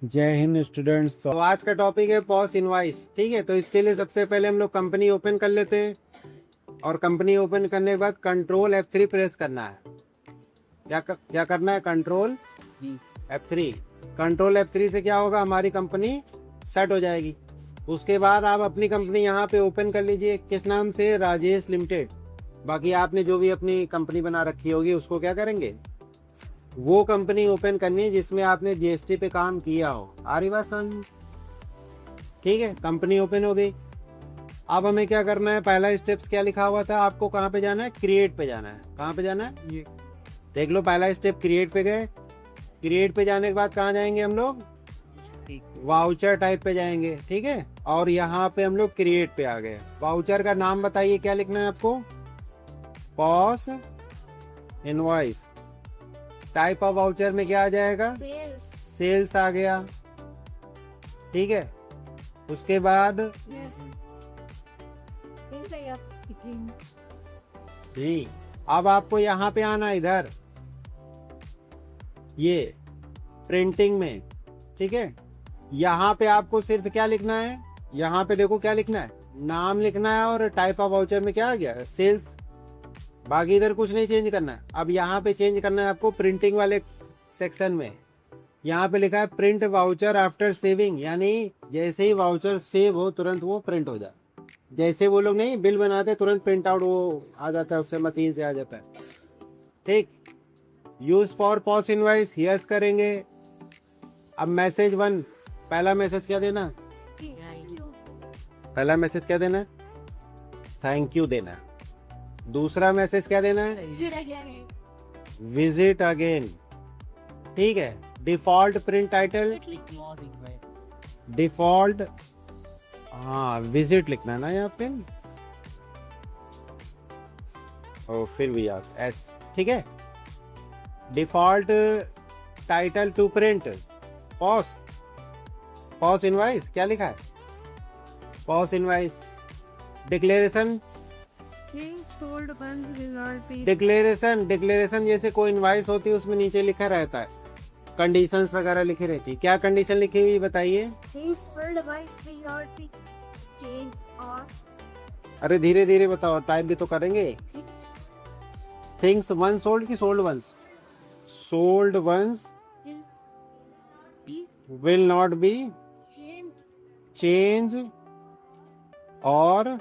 जय हिंद स्टूडेंट्स। तो आज का टॉपिक है पॉस इनवाइस। ठीक है, तो इसके लिए सबसे पहले हम लोग कंपनी ओपन कर लेते हैं और कंपनी ओपन करने के बाद कंट्रोल F3 प्रेस करना है। क्या करना है? Control F3। कंट्रोल F3 से क्या होगा, हमारी कंपनी सेट हो जाएगी। उसके बाद आप अपनी कंपनी यहाँ पे ओपन कर लीजिए। किस नाम से? राजेश लिमिटेड। बाकी आपने जो भी अपनी कंपनी बना रखी होगी उसको क्या करेंगे, वो कंपनी ओपन करनी है जिसमें आपने जीएसटी पे काम किया हो। आ रही बात समझ? ठीक है, कंपनी ओपन हो गई। अब हमें क्या करना है, पहला स्टेप्स क्या लिखा हुआ था, आपको कहाँ पे जाना है? क्रिएट पे जाना है। कहाँ पे जाना है? ये देख लो, पहला स्टेप क्रिएट पे गए। क्रिएट पे जाने के बाद कहाँ जाएंगे हम लोग? वाउचर टाइप पे जाएंगे। ठीक है, और यहाँ पे हम लोग क्रिएट पे आ गए। वाउचर का नाम बताइए, क्या लिखना है आपको? POS invoice. Type of voucher में क्या आ जाएगा? सेल्स आ गया। ठीक है, उसके बाद जी अब आपको यहाँ पे आना, इधर ये प्रिंटिंग में। ठीक है, यहाँ पे आपको सिर्फ क्या लिखना है, यहाँ पे देखो क्या लिखना है, नाम लिखना है। और टाइप ऑफ वाउचर में क्या आ गया? सेल्स। बाकी इधर कुछ नहीं चेंज करना है। अब यहाँ पे चेंज करना है आपको प्रिंटिंग वाले सेक्शन में। यहाँ पे लिखा है प्रिंट वाउचर आफ्टर सेविंग, यानी जैसे ही वाउचर सेव हो तुरंत वो प्रिंट हो जाए। जैसे वो लोग नहीं बिल बनाते तुरंत प्रिंट आउट वो आ जाता है, उससे मशीन से आ जाता है। ठीक, use for POS invoice yes करेंगे। अब मैसेज 1, पहला मैसेज क्या देना? पहला मैसेज क्या देना? थैंक यू देना। दूसरा मैसेज क्या देना है? Visit again. ठीक है, default print title, default visit लिखना है ना यहाँ पे, और फिर भी यार एस। ठीक है, default title to print POS invoice. क्या लिखा है? POS invoice. डिक्लेरेशन, डिक्लेरेशन जैसे कोई इनवाइस होती है उसमें नीचे लिखा रहता है, कंडीशंस वगैरह लिखी रहती है। क्या कंडीशन लिखी हुई बताइए? अरे धीरे धीरे बताओ, टाइप भी तो करेंगे। थिंग्स वन सोल्ड की sold once? Sold once will not be change और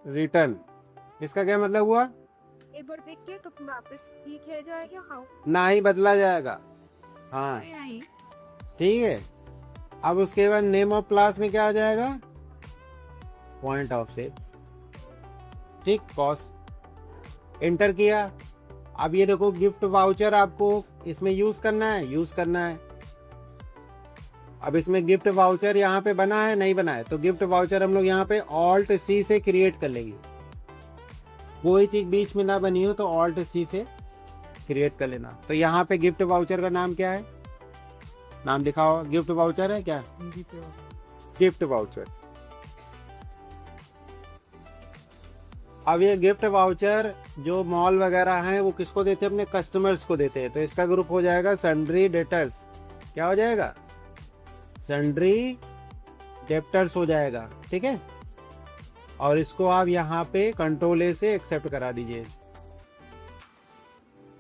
रिटर्न। इसका क्या मतलब हुआ? एक बार देख के तो वापस ये किया जाएगा, हाँ ना ही बदला जाएगा। हाँ ठीक है। अब उसके बाद नेम ऑफ क्लास में क्या आ जाएगा? Point of sale. ठीक, कॉस्ट एंटर किया। अब ये देखो गिफ्ट वाउचर आपको इसमें यूज करना है। अब इसमें गिफ्ट वाउचर यहाँ पे बना है नहीं बना है, तो गिफ्ट वाउचर हम लोग यहाँ पे ऑल्ट सी से क्रिएट कर लेंगे। कोई चीज बीच में ना बनी हो तो ऑल्ट सी से क्रिएट कर लेना। तो यहाँ पे गिफ्ट वाउचर का नाम क्या है? नाम दिखाओ। गिफ्ट वाउचर है क्या? Gift voucher. अब ये गिफ्ट वाउचर जो मॉल वगैरह हैं वो किसको देते हैं? अपने कस्टमर्स को देते हैं। तो इसका ग्रुप हो जाएगा सन्ड्री डेटर्स। क्या हो जाएगा? सन्ड्री डेप्टर्स हो जाएगा। ठीक है, और इसको आप यहाँ पे कंट्रोल ए से एक्सेप्ट करा दीजिए।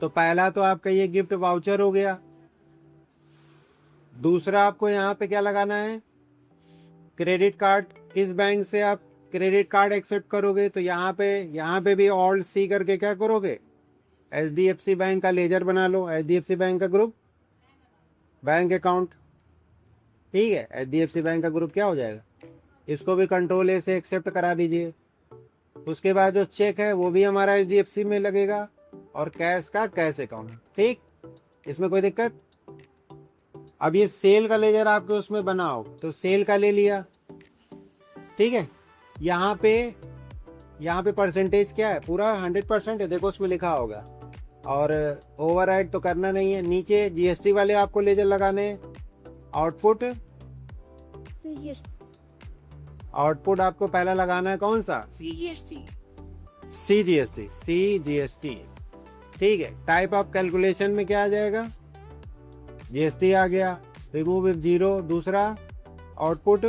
तो पहला तो आपका ये गिफ्ट वाउचर हो गया। दूसरा आपको यहाँ पे क्या लगाना है? Credit card. किस बैंक से आप क्रेडिट कार्ड एक्सेप्ट करोगे? तो यहाँ पे भी ऑल्ट सी करके क्या करोगे? HDFC बैंक का लेजर बना लो, HDFC बैंक का ग्रुप बैंक अकाउंट। ठीक है, HDFC बैंक का ग्रुप क्या हो जाएगा? इसको भी कंट्रोल ए से एक्सेप्ट करा दीजिए। उसके बाद जो चेक है वो भी हमारा HDFC में लगेगा, और कैश का कैश अकाउंट। ठीक, इसमें कोई दिक्कत? अब ये सेल का लेजर आपके उसमें बनाओ, तो सेल का ले लिया। ठीक है, यहाँ पे परसेंटेज क्या है? पूरा 100% है, देखो उसमें लिखा होगा। और ओवरराइड तो करना नहीं है। नीचे GST वाले आपको लेजर लगाने। आउटपुट आपको पहला लगाना है कौन सा? CGST। ठीक है। टाइप ऑफ कैलकुलेशन में क्या आ जाएगा, जीएसटी आ गया, रिमूव इफ जीरो, दूसरा आउटपुट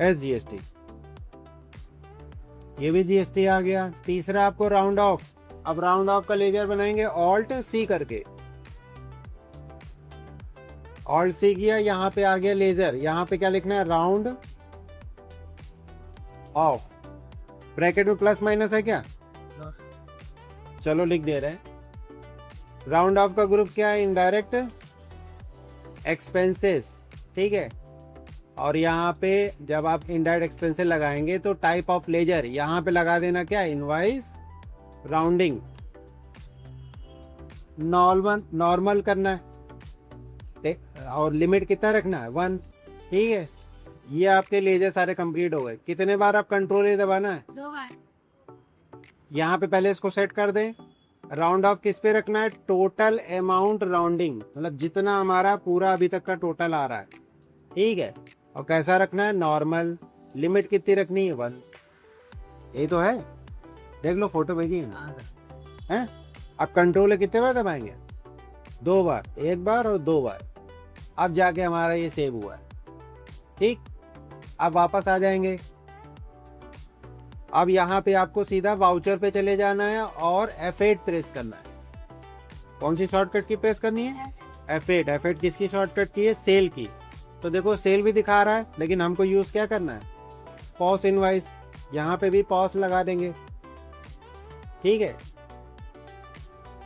एसजीएसटी, ये भी जीएसटी आ गया। तीसरा आपको राउंड ऑफ, अब राउंड ऑफ का लेजर बनाएंगे ऑल्ट सी करके, ऑल्ट सी किया, यहाँ पे आ गया लेजर, यहाँ पे क्या लिखना है, राउंड ऑफ, ब्रैकेट में प्लस माइनस है क्या, चलो लिख दे रहे हैं। राउंड ऑफ का ग्रुप क्या है, इनडायरेक्ट एक्सपेंसेस, ठीक है। और यहाँ पे जब आप इनडायरेक्ट एक्सपेंसेस लगाएंगे तो टाइप ऑफ लेजर यहाँ पे लगा देना क्या, इनवॉइस राउंडिंग, नॉर्मल करना है, और लिमिट कितना रखना है, 1, ठीक है। ये आपके लेजर सारे कंप्लीट हो गए। कितने बार आप कंट्रोल ए दबाना है, 2 बार। यहाँ पे पहले इसको सेट कर दें। राउंड ऑफ किस पे रखना है, टोटल अमाउंट राउंडिंग, मतलब जितना हमारा पूरा अभी तक का टोटल आ रहा है, ठीक है। और कैसा रखना है, नॉर्मल, लिमिट कितनी रखनी है, 1, यही तो है, देख लो फोटो भेजिए हैं। अब कंट्रोल कितने बार दबाएंगे, 2 बार, 1 बार और 2 बार। अब जाके हमारा ये सेव हुआ है, ठीक। अब वापस आ जाएंगे। अब यहाँ पे आपको सीधा वाउचर पे चले जाना है और F8 प्रेस करना है। कौन सी शॉर्टकट की प्रेस करनी है, F8। F8 किसकी शॉर्टकट की है, सेल की। तो देखो सेल भी दिखा रहा है, लेकिन हमको यूज क्या करना है, पॉस इनवाइस, यहाँ पे भी पॉस लगा देंगे, ठीक है।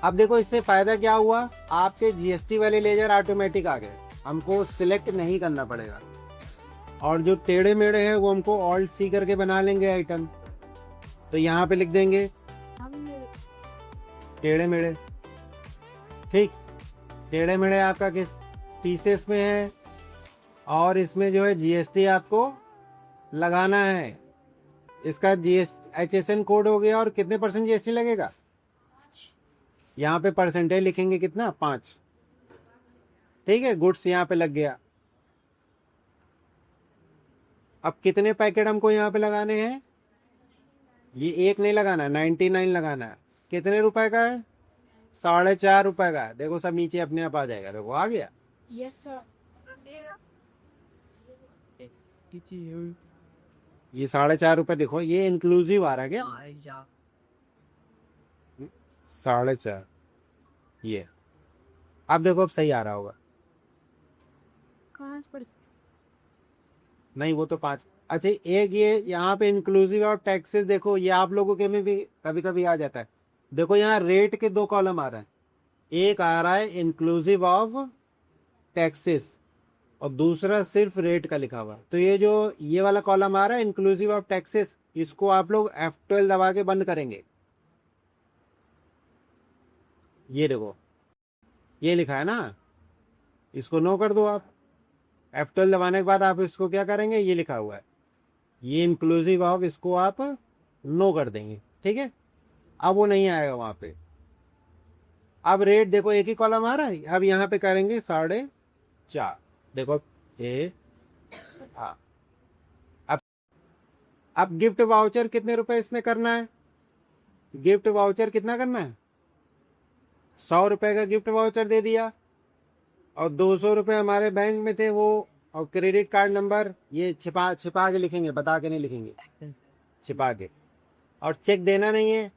अब देखो इससे फायदा क्या हुआ, आपके जीएसटी वाले लेजर ऑटोमेटिक आ गए, हमको सिलेक्ट नहीं करना पड़ेगा। और जो टेढ़े मेढ़े हैं वो हमको ऑल्ट सी करके बना लेंगे आइटम। तो यहाँ पे लिख देंगे टेढ़े मेढ़े, ठीक। टेढ़े मेढ़े आपका किस पीसेस में है, और इसमें जो है जीएसटी आपको लगाना है। इसका HSN कोड हो गया, और कितने % जीएसटी लगेगा, यहाँ पे परसेंटेज लिखेंगे कितना, 5, ठीक है। गुड्स यहाँ पे लग गया। अब कितने पैकेट हमको यहाँ पे लगाने हैं, ये एक नहीं लगाना, 99 लगाना है। कितने रुपए का है, 4.5 रुपए का है। देखो सब नीचे अपने आप आ जाएगा, देखो आ गया। Yes sir. ये 4.5 रुपए, देखो ये इंक्लूसिव आ रहा है क्या, 4.5, ये अब देखो अब सही आ रहा होगा, 5%। नहीं वो तो 5। अच्छा एक ये यहाँ पे इंक्लूसिव और टैक्सेस, देखो ये आप लोगों के में भी कभी कभी आ जाता है। देखो यहाँ रेट के 2 कॉलम आ रहे हैं, एक आ रहा है इंक्लूसिव ऑफ टैक्सेस और दूसरा सिर्फ रेट का लिखा हुआ। तो ये जो ये वाला कॉलम आ रहा है इंक्लूसिव ऑफ टैक्सेस, इसको आप लोग F12 दबा के बंद करेंगे। ये देखो ये लिखा है ना, इसको नो कर दो आप। F12 दबाने के बाद आप इसको क्या करेंगे, ये लिखा हुआ है ये इंक्लूसिव ऑफ, इसको आप नो कर देंगे, ठीक है। अब वो नहीं आएगा वहां पे। अब रेट देखो एक ही कॉलम आ रहा है, अब यहाँ पे करेंगे 4.5, देखो ये, हाँ। अब गिफ्ट वाउचर कितने रुपए इसमें करना है, गिफ्ट वाउचर कितना करना है, 100 रुपए का गिफ्ट वाउचर दे दिया, और 200 रुपए हमारे बैंक में थे वो, और क्रेडिट कार्ड नंबर ये छिपा के लिखेंगे, बता के नहीं लिखेंगे, छिपा के। और चेक देना नहीं है,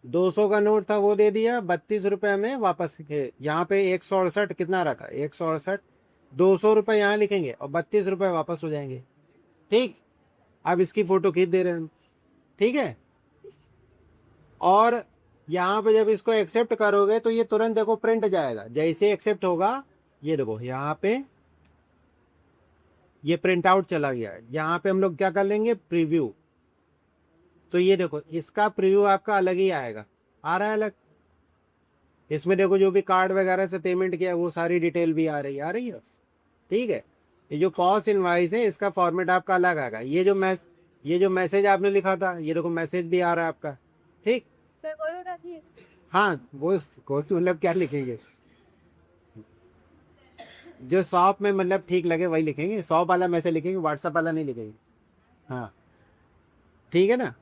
200 का नोट था वो दे दिया, 32 रुपए हमें वापस, यहाँ पे 168 कितना रखा, 168, 200 रुपए यहाँ लिखेंगे और 32 रुपए वापस हो जाएंगे, ठीक। अब इसकी फोटो खींच दे रहे हैं हम, ठीक है। और यहाँ पे जब इसको एक्सेप्ट करोगे तो ये तुरंत देखो प्रिंट जाएगा, जैसे एक्सेप्ट होगा ये देखो यहाँ पे ये प्रिंट आउट चला गया है। यहाँ पे हम लोग क्या कर लेंगे, प्रीव्यू। तो ये देखो इसका प्रीव्यू आपका अलग ही आएगा, आ रहा है अलग। इसमें देखो जो भी कार्ड वगैरह से पेमेंट किया वो सारी डिटेल भी आ रही है, ठीक है। ये जो पॉस इनवाइस है इसका फॉर्मेट आपका अलग आएगा। ये जो मैसेज आपने लिखा था ये देखो मैसेज भी आ रहा है आपका, ठीक। सर बोलो रखिए। हाँ वो मतलब क्या लिखेंगे, जो शॉप में मतलब ठीक लगे वही लिखेंगे, शॉप वाला मैसेज लिखेंगे, व्हाट्सएप वाला नहीं लिखेंगे, हाँ ठीक है ना।